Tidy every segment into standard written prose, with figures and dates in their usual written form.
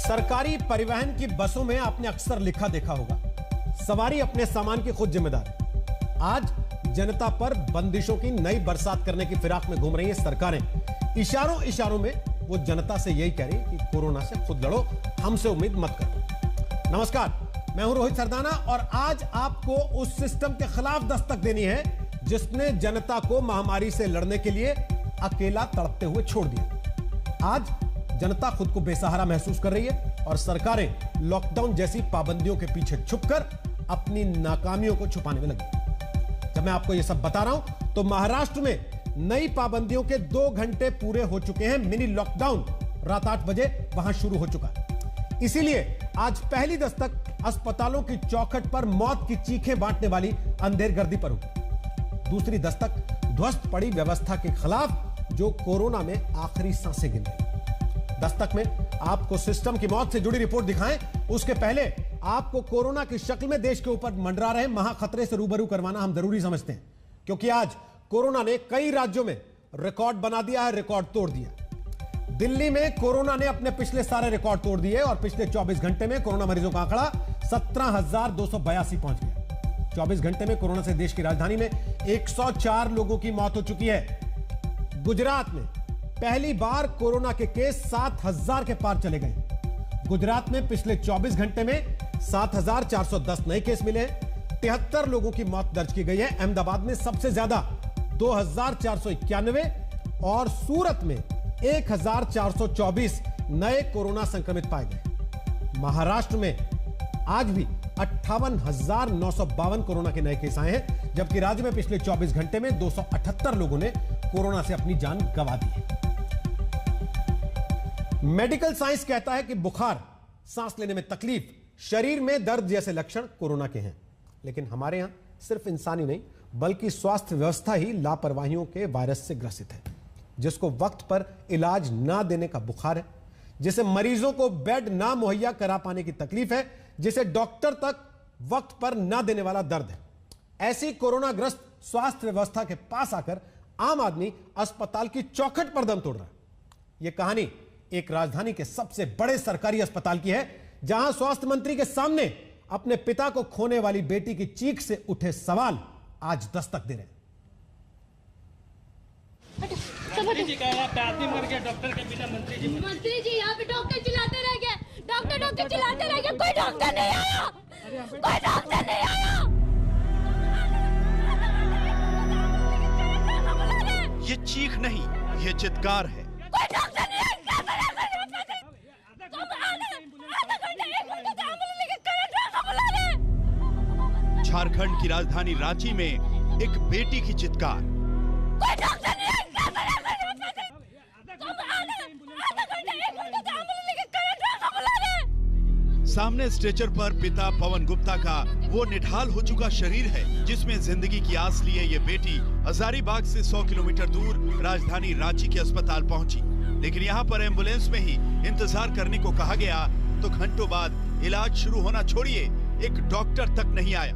सरकारी परिवहन की बसों में आपने अक्सर लिखा देखा होगा, सवारी अपने सामान की खुद जिम्मेदार है। आज जनता पर बंदिशों की नई बरसात करने की फिराक में घूम रही है सरकारें। इशारों इशारों में वो जनता से यही कह रही कि कोरोना से खुद लड़ो, हमसे उम्मीद मत करो। नमस्कार, मैं हूं रोहित सरदाना और आज आपको उस सिस्टम के खिलाफ दस्तक देनी है जिसने जनता को महामारी से लड़ने के लिए अकेला तड़पते हुए छोड़ दिया। आज जनता खुद को बेसहारा महसूस कर रही है और सरकारें लॉकडाउन जैसी पाबंदियों के पीछे छुपकर अपनी नाकामियों को छुपाने में लगी। जब मैं आपको यह सब बता रहा हूं तो महाराष्ट्र में नई पाबंदियों के 2 घंटे पूरे हो चुके हैं। मिनी लॉकडाउन रात 8 बजे वहां शुरू हो चुका है। इसीलिए आज पहली दस्तक अस्पतालों की चौखट पर मौत की चीखें बांटने वाली अंधेरगर्दी पर होगी। दूसरी दस्तक ध्वस्त पड़ी व्यवस्था के खिलाफ जो कोरोना में आखिरी सांसें गिन रही। दस्तक में आपको सिस्टम की मौत से जुड़ी रिपोर्ट दिखाएं, उसके पहले आपको कोरोना की शक्ल में देश के ऊपर मंडरा रहे महाखतरे से रूबरू करवाना हम जरूरी समझते हैं, क्योंकि आज कोरोना ने कई राज्यों में रिकॉर्ड बना दिया है, रिकॉर्ड तोड़ दिया। दिल्ली में कोरोना ने अपने पिछले सारे रिकॉर्ड तोड़ दिए और पिछले 24 घंटे में कोरोना मरीजों का आंकड़ा 17,282 पहुंच गया। 24 घंटे में कोरोना से देश की राजधानी में 104 लोगों की मौत हो चुकी है। गुजरात में पहली बार कोरोना के केस 7,000 के पार चले गए। गुजरात में पिछले 24 घंटे में 7,410 नए केस मिले। 73 लोगों की मौत दर्ज की गई है। अहमदाबाद में सबसे ज्यादा 2,491 और सूरत में 1,424 नए कोरोना संक्रमित पाए गए। महाराष्ट्र में आज भी 58,952 कोरोना के नए केस आए हैं, जबकि राज्य में पिछले 24 घंटे में 278 लोगों ने कोरोना से अपनी जान गंवा दी है। मेडिकल साइंस कहता है कि बुखार, सांस लेने में तकलीफ, शरीर में दर्द जैसे लक्षण कोरोना के हैं, लेकिन हमारे यहां सिर्फ इंसानी नहीं बल्कि स्वास्थ्य व्यवस्था ही लापरवाहियों के वायरस से ग्रसित है। जिसको वक्त पर इलाज ना देने का बुखार है, जिसे मरीजों को बेड ना मुहैया करा पाने की तकलीफ है, जिसे डॉक्टर तक वक्त पर ना देने वाला दर्द है। ऐसी कोरोना ग्रस्त स्वास्थ्य व्यवस्था के पास आकर आम आदमी अस्पताल की चौखट पर दम तोड़ रहा है। यह कहानी एक राजधानी के सबसे बड़े सरकारी अस्पताल की है, जहां स्वास्थ्य मंत्री के सामने अपने पिता को खोने वाली बेटी की चीख से उठे सवाल आज दस्तक दे रहे हैं। मंत्री जी कह रहा है आदमी मर गया डॉक्टर के बिना। मंत्री जी यहाँ पे डॉक्टर चिल्लाते रह गए, डॉक्टर चिल्लाते रह गए, कोई डॉक्टर नहीं आया, कोई डॉक्टर नहीं आया। ये चीख नहीं, ये चित्कार है। कोई डॉक्टर नहीं आया। झारखंड की राजधानी रांची में एक बेटी की चित्कार। कोई डॉक्टर नहीं आया। सामने स्ट्रेचर पर पिता पवन गुप्ता का वो निढाल हो चुका शरीर है जिसमें जिंदगी की आस लिए ये बेटी हजारीबाग से 100 किलोमीटर दूर राजधानी रांची के अस्पताल पहुंची। लेकिन यहाँ पर एम्बुलेंस में ही इंतजार करने को कहा गया तो घंटों बाद इलाज शुरू होना छोड़िए एक डॉक्टर तक नहीं आया।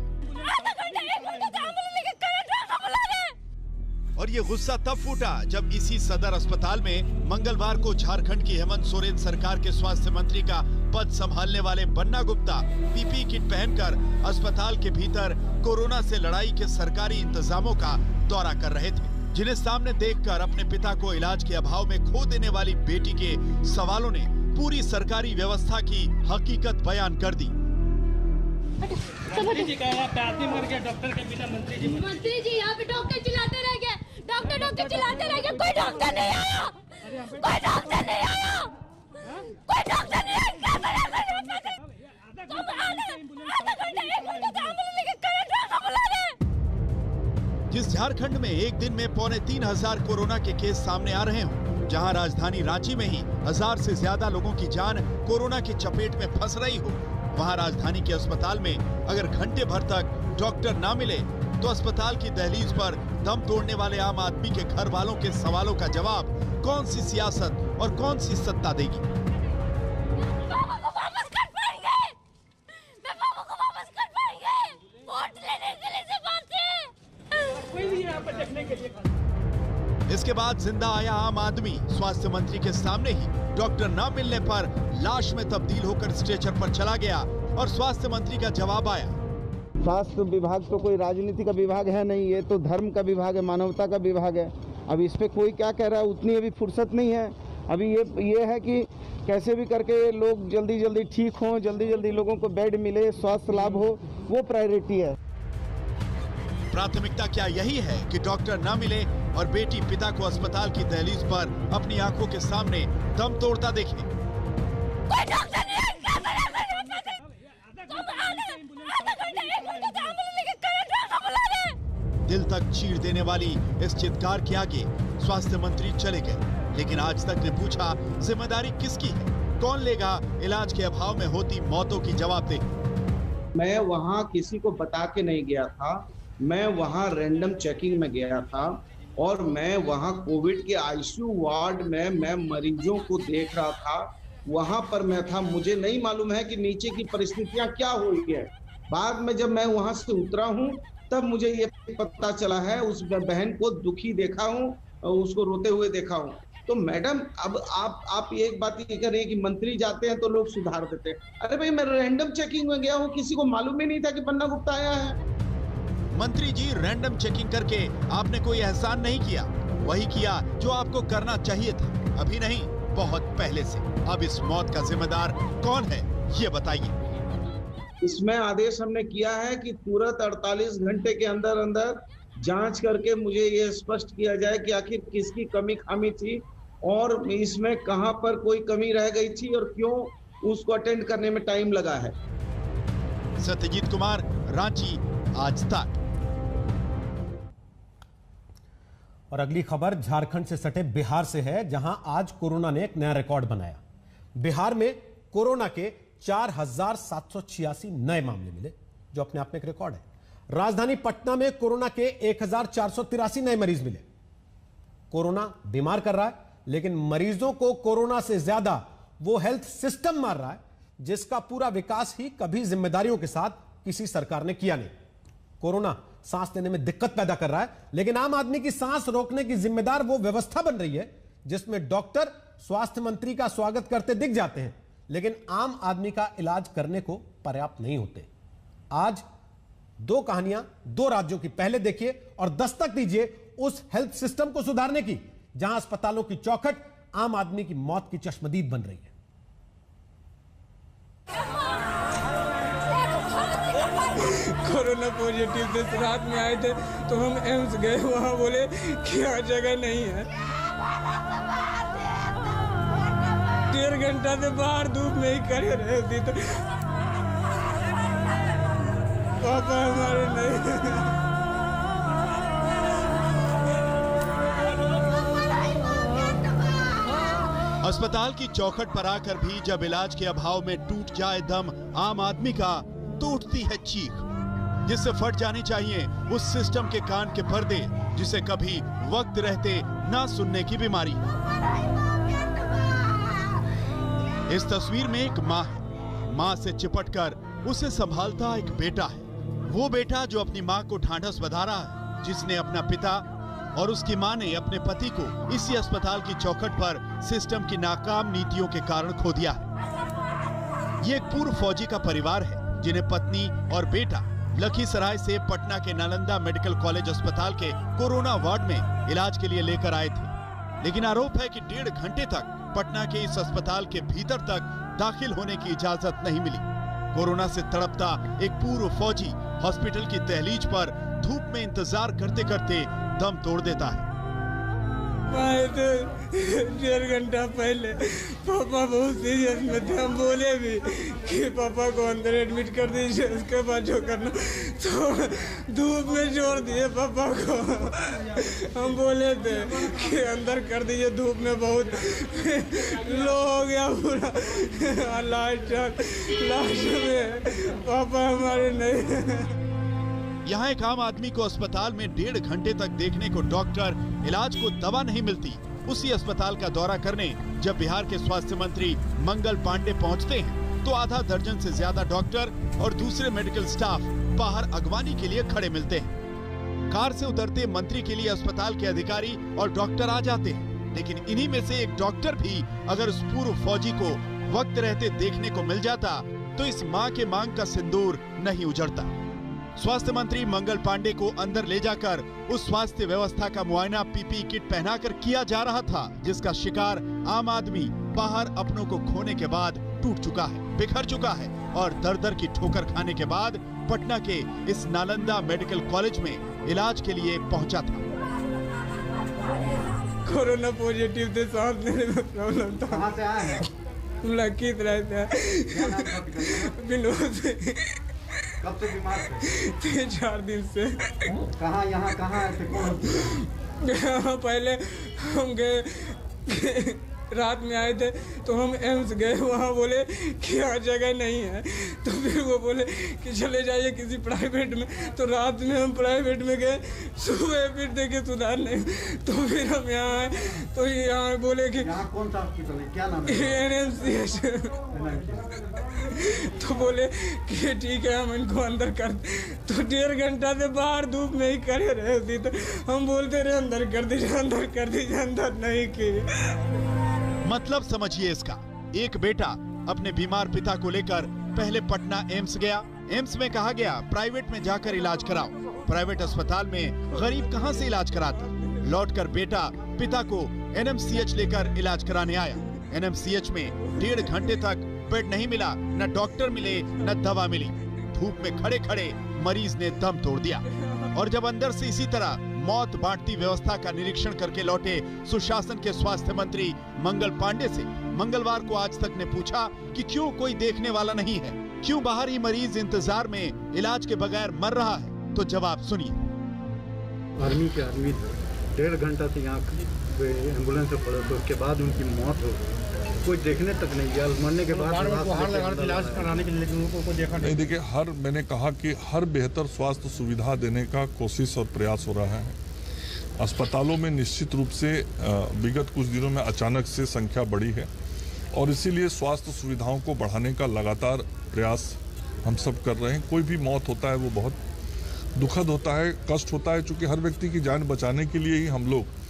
और ये गुस्सा तब फूटा जब इसी सदर अस्पताल में मंगलवार को झारखंड की हेमंत सोरेन सरकार के स्वास्थ्य मंत्री का पद संभालने वाले बन्ना गुप्ता पीपीई किट पहनकर अस्पताल के भीतर कोरोना से लड़ाई के सरकारी इंतजामों का दौरा कर रहे थे, जिन्हें सामने देखकर अपने पिता को इलाज के अभाव में खो देने वाली बेटी के सवालों ने पूरी सरकारी व्यवस्था की हकीकत बयान कर दी। मंत्री जी कह रहा है आदमी मर गया डॉक्टर के बिना। मंत्री जी यहाँ पे डॉक्टर चिल्लाते रह गए, डॉक्टर चिल्लाते रह गए, कोई डॉक्टर नहीं आया, कोई डॉक्टर नहीं आया, कोई डॉक्टर नहीं आया। जिस झारखंड में एक दिन में 3,500 कोरोना के केस सामने आ रहे हों, जहां राजधानी रांची में ही 1000 से ज्यादा लोगों की जान कोरोना की चपेट में फंस रही हो, वहां राजधानी के अस्पताल में अगर घंटे भर तक डॉक्टर ना मिले तो अस्पताल की दहलीज पर दम तोड़ने वाले आम आदमी के घर वालों के सवालों का जवाब कौन सी सियासत और कौन सी सत्ता देगी? पापा को वापस कर पाएंगे, मैं पापा को वापस कर पाएंगे, वोट लेने के लिए से बात है। कोई नहीं यहाँ पर देखने के लिए। इसके बाद जिंदा आया आम आदमी स्वास्थ्य मंत्री के सामने ही डॉक्टर न मिलने पर लाश में तब्दील होकर स्ट्रेचर पर चला गया और स्वास्थ्य मंत्री का जवाब आया। स्वास्थ्य विभाग तो कोई राजनीति का विभाग है नहीं, ये तो धर्म का विभाग है, मानवता का विभाग है। अब इस पे कोई क्या कह रहा है, उतनी अभी फुर्सत नहीं है। अभी ये है कि कैसे भी करके लोग जल्दी जल्दी ठीक हों, जल्दी जल्दी लोगों को बेड मिले, स्वास्थ्य लाभ हो, वो प्रायोरिटी है। प्राथमिकता क्या यही है कि डॉक्टर न मिले और बेटी पिता को अस्पताल की दहलीज पर अपनी आंखों के सामने दम तोड़ता देखे। कोई डॉक्टर नहीं है, दिल तक चीर देने वाली इस चित्कार के आगे स्वास्थ्य मंत्री चले गए, लेकिन आज तक ने पूछा जिम्मेदारी किसकी है, कौन लेगा इलाज के अभाव में होती मौतों की जवाबदेही। मैं वहाँ किसी को बता के नहीं गया था, मैं वहाँ रैंडम चेकिंग में गया था और मैं वहाँ कोविड के आईसीयू वार्ड में मैं मरीजों को देख रहा था, वहाँ पर मैं था। मुझे नहीं मालूम है कि नीचे की परिस्थितियाँ क्या हुई है। बाद में जब मैं वहाँ से उतरा हूँ तब मुझे ये पता चला है, उस बहन को दुखी देखा हूँ, उसको रोते हुए देखा हूँ। तो मैडम अब आप एक बात ये कह रही हैं कि मंत्री जाते हैं तो लोग सुधार देते हैं। अरे भाई मैं रैंडम चेकिंग में गया हूँ, किसी को मालूम ही नहीं था कि बन्ना गुप्ता आया है। मंत्री जी रैंडम चेकिंग करके आपने कोई एहसान नहीं किया, वही किया जो आपको करना चाहिए था, अभी नहीं बहुत पहले से। अब इस मौत का जिम्मेदार कौन है ये बताइए। इसमें आदेश हमने किया है कि तुरंत 48 घंटे के अंदर अंदर जांच करके मुझे ये स्पष्ट किया जाए कि आखिर किसकी कमी खामी थी और इसमें कहां पर कोई कमी रह गई थी और क्यों उसको अटेंड करने में टाइम लगा है। सत्यजीत कुमार, रांची, आज तक। और अगली खबर झारखंड से सटे बिहार से है, जहां आज कोरोना ने एक नया रिकॉर्ड बनाया। बिहार में कोरोना के 4,786 नए मामले मिले, जो अपने आप में एक रिकॉर्ड है। राजधानी पटना में कोरोना के 1,483 नए मरीज मिले। कोरोना बीमार कर रहा है, लेकिन मरीजों को कोरोना से ज्यादा वो हेल्थ सिस्टम मार रहा है, जिसका पूरा विकास ही कभी जिम्मेदारियों के साथ किसी सरकार ने किया नहीं। कोरोना सांस लेने में दिक्कत पैदा कर रहा है, लेकिन आम आदमी की सांस रोकने की जिम्मेदार वो व्यवस्था बन रही है जिसमें डॉक्टर स्वास्थ्य मंत्री का स्वागत करते दिख जाते हैं, लेकिन आम आदमी का इलाज करने को पर्याप्त नहीं होते। आज दो कहानियां दो राज्यों की, पहले देखिए और दस्तक दीजिए उस हेल्थ सिस्टम को सुधारने की, जहां अस्पतालों की चौखट आम आदमी की मौत की चश्मदीद बन रही है। कोरोना पॉजिटिव थे, रात में आए थे तो हम एम्स गए, वहाँ बोले कि यहाँ जगह नहीं है। 1.5 घंटा से बाहर धूप में ही खड़े रहे थी, तो पापा हमारे नहीं। अस्पताल की चौखट पर आकर भी जब इलाज के अभाव में टूट जाए दम आम आदमी का, तो उठती है चीख, जिससे फट जानी चाहिए उस सिस्टम के कान के पर्दे, जिसे कभी वक्त रहते ना सुनने की बीमारी। इस तस्वीर में एक माँ है, माँ से चिपटकर उसे संभालता एक बेटा है। वो बेटा जो अपनी माँ को ढांढस बंधा रहा है, जिसने अपना पिता और उसकी माँ ने अपने पति को इसी अस्पताल की चौखट पर सिस्टम की नाकाम नीतियों के कारण खो दिया है। ये एक पूर्व फौजी का परिवार है, जिन्हें पत्नी और बेटा लखीसराय से पटना के नालंदा मेडिकल कॉलेज अस्पताल के कोरोना वार्ड में इलाज के लिए लेकर आए थे, लेकिन आरोप है कि 1.5 घंटे तक पटना के इस अस्पताल के भीतर तक दाखिल होने की इजाजत नहीं मिली। कोरोना से तड़पता एक पूर्व फौजी हॉस्पिटल की दहलीज पर धूप में इंतजार करते करते दम तोड़ देता है। आए थे 1.5 घंटा पहले, पापा बहुत सीरियस में थे, हम बोले भी कि पापा को अंदर एडमिट कर दीजिए, उसके बाद जो करना, तो धूप में छोड़ दिए पापा को। हम बोले थे कि अंदर कर दीजिए, धूप में बहुत लो हो गया पूरा। लास्ट में पापा हमारे नहीं। यहाँ एक आम आदमी को अस्पताल में 1.5 घंटे तक देखने को डॉक्टर, इलाज को दवा नहीं मिलती। उसी अस्पताल का दौरा करने जब बिहार के स्वास्थ्य मंत्री मंगल पांडे पहुँचते हैं, तो आधा दर्जन से ज्यादा डॉक्टर और दूसरे मेडिकल स्टाफ बाहर अगवानी के लिए खड़े मिलते हैं। कार से उतरते मंत्री के लिए अस्पताल के अधिकारी और डॉक्टर आ जाते हैं, लेकिन इन्हीं में से एक डॉक्टर भी अगर उस पूर्व फौजी को वक्त रहते देखने को मिल जाता तो इस मां के मांग का सिंदूर नहीं उजड़ता। स्वास्थ्य मंत्री मंगल पांडे को अंदर ले जाकर उस स्वास्थ्य व्यवस्था का मुआयना पीपीई किट पहनाकर किया जा रहा था, जिसका शिकार आम आदमी बाहर अपनों को खोने के बाद टूट चुका है, बिखर चुका है और दर दर की ठोकर खाने के बाद पटना के इस नालंदा मेडिकल कॉलेज में इलाज के लिए पहुंचा था। कोरोना पॉजिटिव थे, सांस लेने में प्रॉब्लम था। कहाँ से आए हैं? लखीसराय से। विनोद से। कब से बीमार थे? 3-4 दिन से। कहाँ यहाँ कहाँ आए थे? कौन? पहले हम गए, रात में आए थे तो हम एम्स गए, वहाँ बोले कि यहाँ जगह नहीं है, तो फिर वो बोले कि चले जाइए किसी प्राइवेट में, तो रात में हम प्राइवेट में गए, सुबह फिर देखे सुधार नहीं, तो फिर हम यहाँ आए तो यहाँ बोले कि यहाँ कौन सा हॉस्पिटल है, क्या नाम है? NMCH। तो बोले कि ठीक है हम इनको अंदर कर, तो 1.5 घंटा से बाहर धूप में ही खड़े रहे थी, तो हम बोलते रहे अंदर कर दीजिए, अंदर कर दीजिए, अंदर नहीं किए। मतलब समझिए इसका, एक बेटा अपने बीमार पिता को लेकर पहले पटना एम्स गया, एम्स में कहा गया प्राइवेट में जाकर इलाज कराओ, प्राइवेट अस्पताल में गरीब कहां से इलाज कराता, लौटकर बेटा पिता को NMCH लेकर इलाज कराने आया। NMCH में 1.5 घंटे तक बेड नहीं मिला, न डॉक्टर मिले न दवा मिली, धूप में खड़े खड़े मरीज ने दम तोड़ दिया। और जब अंदर से इसी तरह मौत बांटती व्यवस्था का निरीक्षण करके लौटे सुशासन के स्वास्थ्य मंत्री मंगल पांडे से मंगलवार को आज तक ने पूछा कि क्यों कोई देखने वाला नहीं है, क्यों बाहर ही मरीज इंतजार में इलाज के बगैर मर रहा है, तो जवाब सुनिए। आर्मी के आदमी 1.5 घंटा से यहाँ एम्बुलेंस से पड़े, तो उसके बाद उनकी मौत हो गई, कोई देखने तक नहीं गया, मरने के बाद इलाज कराने के लिए उनको कोई देखा नहीं। देखिए, मैंने कहा कि हर बेहतर स्वास्थ्य सुविधा देने का कोशिश और प्रयास हो रहा है। अस्पतालों में निश्चित रूप से विगत कुछ दिनों में अचानक से संख्या बढ़ी है और इसीलिए स्वास्थ्य सुविधाओं को बढ़ाने का लगातार प्रयास हम सब कर रहे हैं। कोई भी मौत होता है वो बहुत दुखद होता है, कष्ट होता है, चूँकि हर व्यक्ति की जान बचाने के लिए ही हम लोग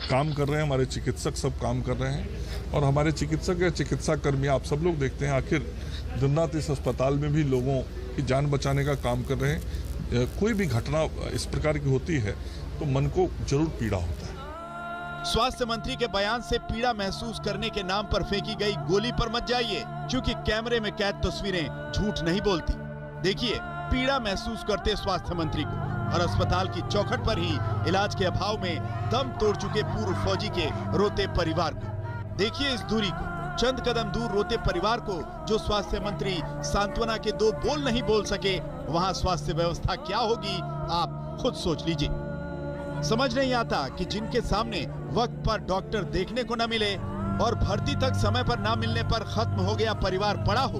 काम कर रहे हैं, हमारे चिकित्सक सब काम कर रहे हैं और हमारे चिकित्सक या चिकित्सा कर्मी आप सब लोग देखते हैं आखिर दिन रात इस अस्पताल में भी लोगों की जान बचाने का काम कर रहे हैं। कोई भी घटना इस प्रकार की होती है तो मन को जरूर पीड़ा होता है। स्वास्थ्य मंत्री के बयान से पीड़ा महसूस करने के नाम पर फेंकी गई गोली पर मत जाइए, क्योंकि कैमरे में कैद तस्वीरें झूठ नहीं बोलती। देखिए पीड़ा महसूस करते स्वास्थ्य मंत्री को और अस्पताल की चौखट पर ही इलाज के अभाव में दम तोड़ चुके पूर्व फौजी के रोते परिवार को। देखिए इस दूरी को, चंद कदम दूर रोते परिवार को, जो स्वास्थ्य मंत्री सांत्वना के 2 बोल नहीं बोल सके, वहां स्वास्थ्य व्यवस्था क्या होगी आप खुद सोच लीजिए। समझ नहीं आता कि जिनके सामने वक्त पर डॉक्टर देखने को न मिले और भर्ती तक समय पर न मिलने पर खत्म हो गया परिवार पड़ा हो,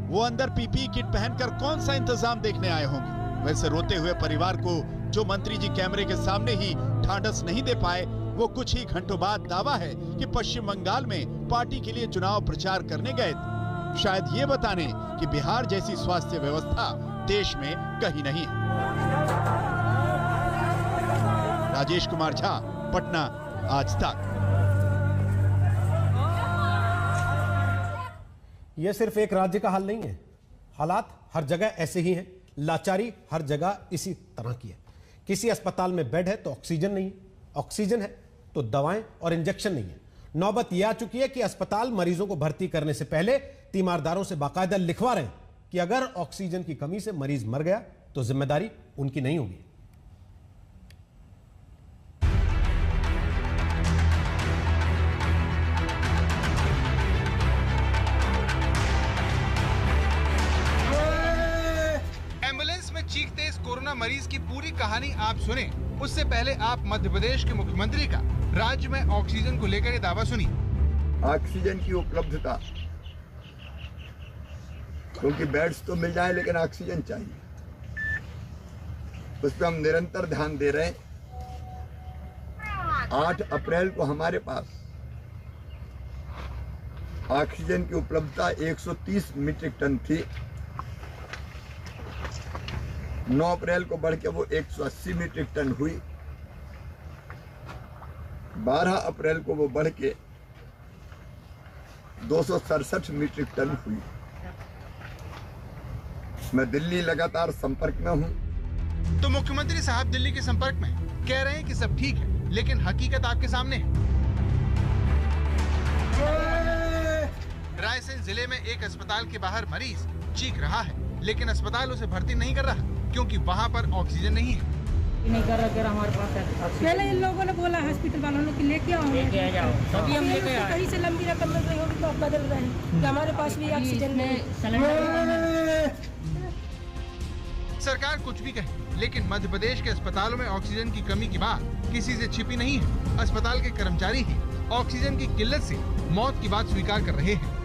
वो अंदर पीपीई किट पहनकर कौन सा इंतजाम देखने आए होंगे। वैसे रोते हुए परिवार को जो मंत्री जी कैमरे के सामने ही ढांढस नहीं दे पाए, वो कुछ ही घंटों बाद दावा है कि पश्चिम बंगाल में पार्टी के लिए चुनाव प्रचार करने गए थे, शायद ये बताने कि बिहार जैसी स्वास्थ्य व्यवस्था देश में कहीं नहीं है। राजेश कुमार झा, पटना, आज तक। यह सिर्फ एक राज्य का हाल नहीं है, हालात हर जगह ऐसे ही हैं, लाचारी हर जगह इसी तरह की है। किसी अस्पताल में बेड है तो ऑक्सीजन नहीं, ऑक्सीजन है तो दवाएं और इंजेक्शन नहीं है। नौबत यह आ चुकी है कि अस्पताल मरीजों को भर्ती करने से पहले तीमारदारों से बाकायदा लिखवा रहे हैं कि अगर ऑक्सीजन की कमी से मरीज मर गया तो जिम्मेदारी उनकी नहीं होगी। चीखते इस कोरोना मरीज की पूरी कहानी आप सुने, उससे पहले आप मध्य प्रदेश के मुख्यमंत्री का राज्य में ऑक्सीजन को लेकर दावा सुनिए। ऑक्सीजन की उपलब्धता, क्योंकि बेड्स तो मिल जाए लेकिन ऑक्सीजन चाहिए, उस पर हम निरंतर ध्यान दे रहे हैं। 8 अप्रैल को हमारे पास ऑक्सीजन की उपलब्धता 130 मीट्रिक टन थी। 9 अप्रैल को बढ़ के वो 180 मीट्रिक टन हुई। 12 अप्रैल को वो बढ़ के 267 मीट्रिक टन हुई। मैं दिल्ली लगातार संपर्क में हूं। तो मुख्यमंत्री साहब दिल्ली के संपर्क में कह रहे हैं कि सब ठीक है, लेकिन हकीकत आपके सामने है। रायसेन जिले में एक अस्पताल के बाहर मरीज चीख रहा है, लेकिन अस्पताल उसे भर्ती नहीं कर रहा क्योंकि वहां पर ऑक्सीजन नहीं है। नहीं कर रहा हमारे पास है। पहले इन लोगों ने बोला हॉस्पिटल वालों ने कि लेके आओ, अभी हम लेके आए। कहीं से लंबी रकम मिल रही होगी तो आप बदल रहे हैं कि हमारे पास भी ऑक्सीजन नहीं। सरकार कुछ भी कहे, लेकिन मध्य प्रदेश के अस्पतालों में ऑक्सीजन की कमी की बात किसी से छिपी नहीं है। अस्पताल के कर्मचारी ही ऑक्सीजन की किल्लत से मौत की बात स्वीकार कर रहे हैं।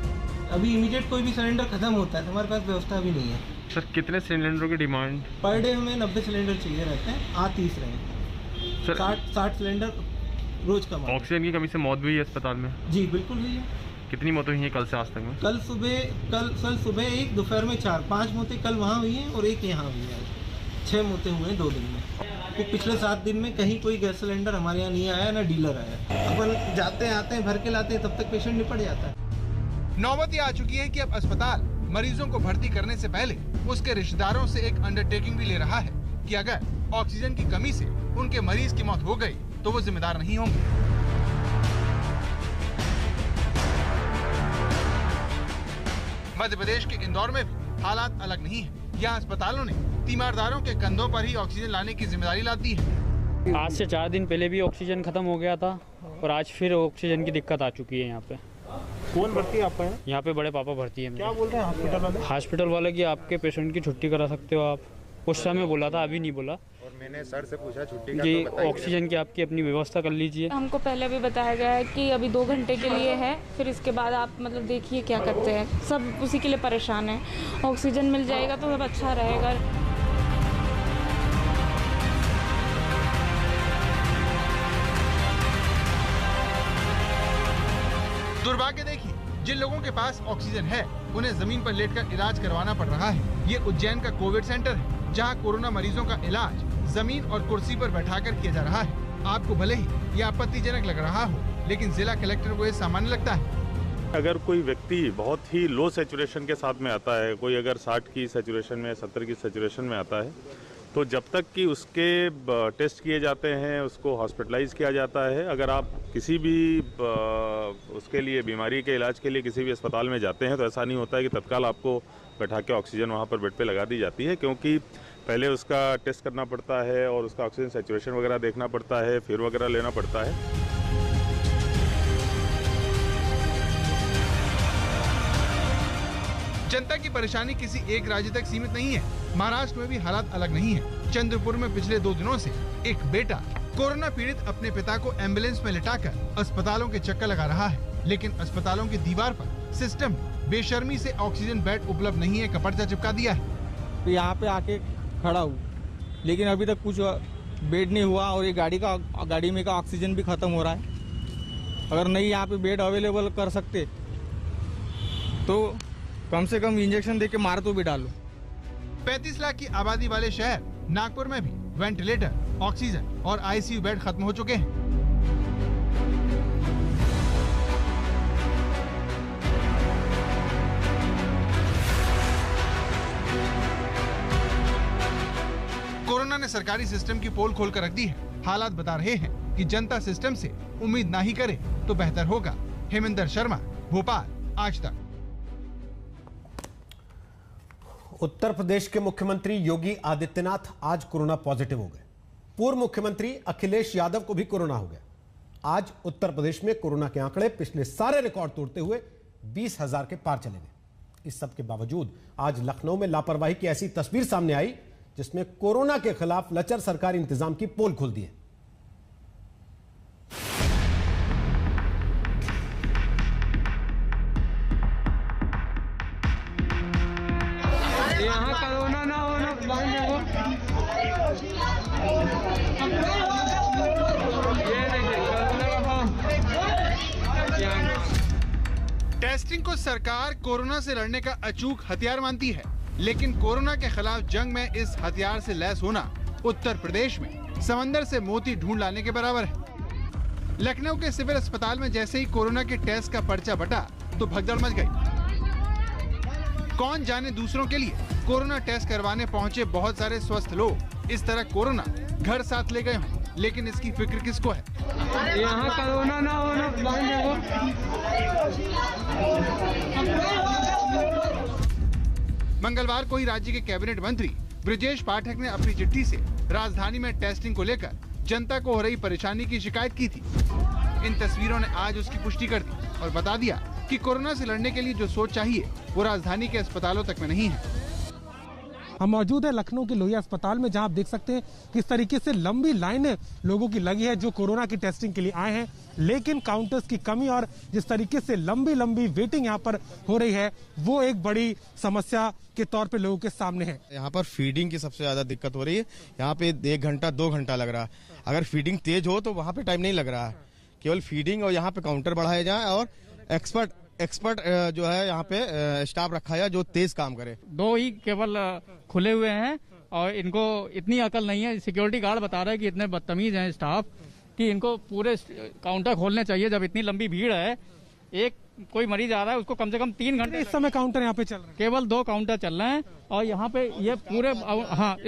अभी इमीडिएट कोई भी सिलेंडर खत्म होता है तो हमारे पास व्यवस्था भी नहीं है। सर कितने सिलेंडरों की डिमांड? पर डे हमें 90 सिलेंडर चाहिए रहते हैं, आ 30 रहे हैं। सर 60 सिलेंडर रोज का। ऑक्सीजन की कमी से मौत भी हुई है अस्पताल में? जी बिल्कुल हुई है। कितनी मौतें हुई हैं कल से आज तक में? कल सुबह एक, दोपहर में 4-5 मौतें कल वहाँ हुई हैं और एक यहाँ हुई है। 6 मौतें हुए हैं 2 दिन में। तो पिछले 7 दिन में कहीं कोई गैस सिलेंडर हमारे यहाँ नहीं आया, ना डीलर आया। अपन जाते आते हैं, भर के लाते हैं, तब तक पेशेंट निपट जाता है। नौबत ये आ चुकी है कि अब अस्पताल मरीजों को भर्ती करने से पहले उसके रिश्तेदारों से एक अंडरटेकिंग भी ले रहा है कि अगर ऑक्सीजन की कमी से उनके मरीज की मौत हो गई तो वो जिम्मेदार नहीं होंगे। मध्य प्रदेश के इंदौर में भी हालात अलग नहीं है। यहाँ अस्पतालों ने तीमारदारों के कंधों पर ही ऑक्सीजन लाने की जिम्मेदारी लाती है। आज से 4 दिन पहले भी ऑक्सीजन खत्म हो गया था और आज फिर ऑक्सीजन की दिक्कत आ चुकी है यहाँ पे। कौन भर्ती है आपका? यहाँ पे बड़े पापा भर्ती है। क्या बोल रहे हैं हॉस्पिटल वाले? हॉस्पिटल वाले कि आपके पेशेंट की छुट्टी करा सकते हो आप। उस समय बोला था, अभी नहीं बोला। और मैंने सर से पूछा छुट्टी का कि तो बताइए। ऑक्सीजन की आपकी अपनी व्यवस्था कर लीजिए। हमको पहले भी बताया गया है कि अभी 2 घंटे के लिए है, फिर इसके बाद आप मतलब देखिए क्या करते हैं। सब उसी के लिए परेशान है। ऑक्सीजन मिल जाएगा तो सब अच्छा रहेगा। दुर्भाग्य देखिए, जिन लोगों के पास ऑक्सीजन है उन्हें जमीन पर लेटकर इलाज करवाना पड़ रहा है। ये उज्जैन का कोविड सेंटर है, जहां कोरोना मरीजों का इलाज जमीन और कुर्सी पर बैठाकर किया जा रहा है। आपको भले ही ये आपत्तिजनक लग रहा हो, लेकिन जिला कलेक्टर को ये सामान्य लगता है। अगर कोई व्यक्ति बहुत ही लो सैचुरेशन के साथ में आता है, कोई अगर 60 की सैचुरेशन में, 70 की सैचुरेशन में आता है, तो जब तक कि उसके टेस्ट किए जाते हैं, उसको हॉस्पिटलाइज किया जाता है। अगर आप किसी भी उसके लिए, बीमारी के इलाज के लिए किसी भी अस्पताल में जाते हैं तो ऐसा नहीं होता है कि तत्काल आपको बैठा के ऑक्सीजन वहाँ पर बेड पे लगा दी जाती है, क्योंकि पहले उसका टेस्ट करना पड़ता है और उसका ऑक्सीजन सैचुरेशन वगैरह देखना पड़ता है, फिर वगैरह लेना पड़ता है। जनता की परेशानी किसी एक राज्य तक सीमित नहीं है। महाराष्ट्र में भी हालात अलग नहीं है। चंद्रपुर में पिछले 2 दिनों से एक बेटा कोरोना पीड़ित अपने पिता को एम्बुलेंस में लिटाकर अस्पतालों के चक्कर लगा रहा है, लेकिन अस्पतालों की दीवार पर सिस्टम बेशर्मी से ऑक्सीजन बेड उपलब्ध नहीं है का पर्चा चिपका दिया है। तो यहाँ पे आके खड़ा हूँ, लेकिन अभी तक कुछ बेड नहीं हुआ और ये गाड़ी में का ऑक्सीजन भी खत्म हो रहा है। अगर नहीं यहाँ पे बेड अवेलेबल कर सकते तो कम से कम इंजेक्शन देके मार तो भी डालो। 35 लाख की आबादी वाले शहर नागपुर में भी वेंटिलेटर, ऑक्सीजन और आईसीयू बेड खत्म हो चुके हैं। कोरोना ने सरकारी सिस्टम की पोल खोल कर रख दी है। हालात बता रहे हैं कि जनता सिस्टम से उम्मीद ना ही करे तो बेहतर होगा। हेमेंद्र शर्मा, भोपाल, आज तक। उत्तर प्रदेश के मुख्यमंत्री योगी आदित्यनाथ आज कोरोना पॉजिटिव हो गए। पूर्व मुख्यमंत्री अखिलेश यादव को भी कोरोना हो गया। आज उत्तर प्रदेश में कोरोना के आंकड़े पिछले सारे रिकॉर्ड तोड़ते हुए 20,000 के पार चले गए। इस सब के बावजूद आज लखनऊ में लापरवाही की ऐसी तस्वीर सामने आई जिसमें कोरोना के खिलाफ लचर सरकारी इंतजाम की पोल खोल दी है। यहाँ कोरोना ना होना टेस्टिंग को सरकार कोरोना से लड़ने का अचूक हथियार मानती है। लेकिन कोरोना के खिलाफ जंग में इस हथियार से लैस होना उत्तर प्रदेश में समंदर से मोती ढूंढ लाने के बराबर है। लखनऊ के सिविल अस्पताल में जैसे ही कोरोना के टेस्ट का पर्चा बटा तो भगदड़ मच गई। कौन जाने दूसरों के लिए कोरोना टेस्ट करवाने पहुंचे बहुत सारे स्वस्थ लोग इस तरह कोरोना घर साथ ले गए हों, लेकिन इसकी फिक्र किसको है? यहाँ कोरोना ना होना मंगलवार को ही राज्य के कैबिनेट मंत्री ब्रजेश पाठक ने अपनी चिट्ठी से राजधानी में टेस्टिंग को लेकर जनता को हो रही परेशानी की शिकायत की थी। इन तस्वीरों ने आज उसकी पुष्टि कर दी और बता दिया कि कोरोना से लड़ने के लिए जो सोच चाहिए वो राजधानी के अस्पतालों तक में नहीं है। हम मौजूद है लखनऊ के लोहिया अस्पताल में, जहां आप देख सकते हैं किस तरीके से लंबी लाइनें लोगों की लगी है जो कोरोना की टेस्टिंग के लिए आए हैं, लेकिन काउंटर्स की कमी और जिस तरीके से लंबी वेटिंग यहां पर हो रही है वो एक बड़ी समस्या के तौर पे लोगों के सामने है। यहाँ पर फीडिंग की सबसे ज्यादा दिक्कत हो रही है। यहाँ पे 1 घंटा 2 घंटा लग रहा है। अगर फीडिंग तेज हो तो वहाँ पे टाइम नहीं लग रहा है। केवल फीडिंग और यहाँ पे काउंटर बढ़ाए जाए और एक्सपर्ट जो है यहाँ पे स्टाफ रखा है जो तेज काम करे। 2 ही केवल खुले हुए हैं और इनको इतनी अकल नहीं है। सिक्योरिटी गार्ड बता रहा है कि इतने बदतमीज हैं स्टाफ कि इनको पूरे काउंटर खोलने चाहिए जब इतनी लंबी भीड़ है। एक कोई मरीज आ रहा है उसको कम से कम 3 घंटे इस समय काउंटर यहाँ पे चल रहे हैं। केवल 2 काउंटर चल रहे हैं और यहाँ पे ये पूरे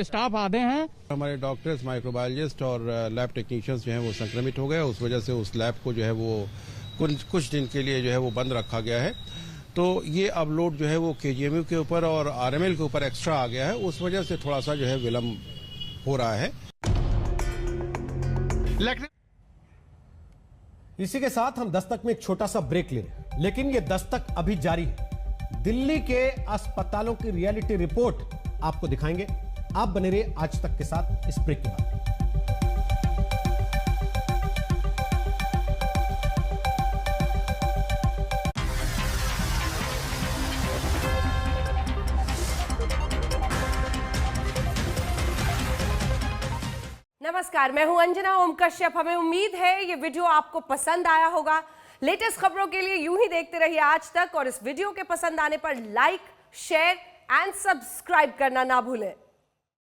स्टाफ आधे हैं। हमारे डॉक्टर्स, माइक्रोबायोलॉजिस्ट और लैब टेक्नीशियंस जो है वो संक्रमित हो गए। उस वजह से उस लैब को जो है वो कुछ दिन के लिए जो है वो बंद रखा गया है। तो ये अब लोड जो है वो केजीएमयू के ऊपर और आरएमएल के ऊपर एक्स्ट्रा आ गया है। उस वजह से थोड़ा सा जो है विलम्ब हो रहा है। इसी के साथ हम दस्तक में एक छोटा सा ब्रेक ले रहे हैं, लेकिन ये दस्तक अभी जारी है। दिल्ली के अस्पतालों की रियलिटी रिपोर्ट आपको दिखाएंगे। आप बने रहिए आज तक के साथ इस ब्रेक के बाद। नमस्कार, मैं हूं अंजना ओम कश्यप। हमें उम्मीद है ये वीडियो आपको पसंद आया होगा। लेटेस्ट खबरों के लिए यूं ही देखते रहिए आज तक और इस वीडियो के पसंद आने पर लाइक, शेयर एंड सब्सक्राइब करना ना भूलें।